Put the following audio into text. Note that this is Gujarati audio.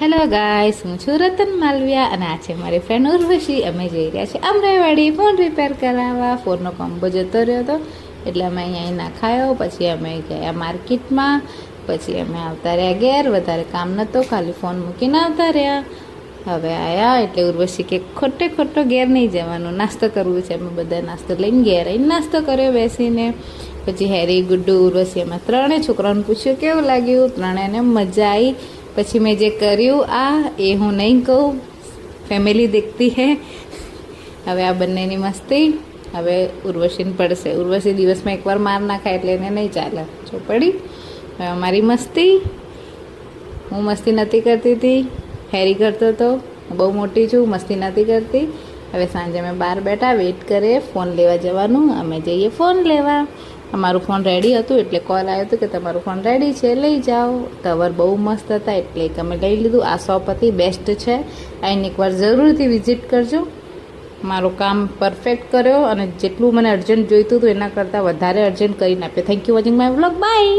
હેલો ગાઈસ, હું છું રતન માલવિયા અને આ છે મારી ફ્રેન્ડ ઉર્વશી. અમે જઈ રહ્યા છીએ અમરાઈવાડી ફોન રિપેર કરાવવા. ફોનનો કોમ્બો જતો રહ્યો હતો એટલે અમે અહીંયા નાખાયો. પછી અમે ગયા માર્કેટમાં. પછી અમે આવતા રહ્યા ઘેર. વધારે કામ નહોતો, ખાલી ફોન મૂકીને આવતા રહ્યા. હવે આવ્યા એટલે ઉર્વશી કે ખોટો ઘેર નહીં જવાનું, નાસ્તો કરવું છે. અમે બધા નાસ્તો લઈને ઘેર આવીને નાસ્તો કર્યો બેસીને. પછી હેરી, ગુડ્ડુ, ઉર્વશી અમે ત્રણેય છોકરાઓને પૂછ્યું કેવું લાગ્યું. ત્રણેયને મજા આવી. પછી મેં જે કર્યું એ હું નહીં કહું, ફેમિલી દેખતી હે. હવે આ બંનેની મસ્તી હવે ઉર્વશીને પડશે. ઉર્વશી દિવસમાં એકવાર માર ના ખાય એટલે એને નહીં ચાલે. ચોપડી હવે અમારી મસ્તી. હું મસ્તી નથી કરતી હતી, હેરી કરતો હતો. હું બહુ મોટી છું, મસ્તી નથી કરતી. હવે સાંજે અમે બહાર બેઠા, વેઇટ કરીએ ફોન લેવા જવાનું. અમે જઈએ ફોન લેવા. અમારું ફોન રેડી હતું એટલે કોલ આવ્યો હતો કે તમારું ફોન રેડી છે, લઈ જાઓ. કવર બહુ મસ્ત હતા એટલે એક અમે લઈ લીધું. આ શોપ હતી, બેસ્ટ છે. આઈને એકવાર જરૂરથી વિઝિટ કરજો. મારું કામ પરફેક્ટ કર્યો અને જેટલું મને અર્જન્ટ જોઈતું હતું એના કરતાં વધારે અર્જન્ટ કરીને આપ્યો. Thank you watching my vlog. By.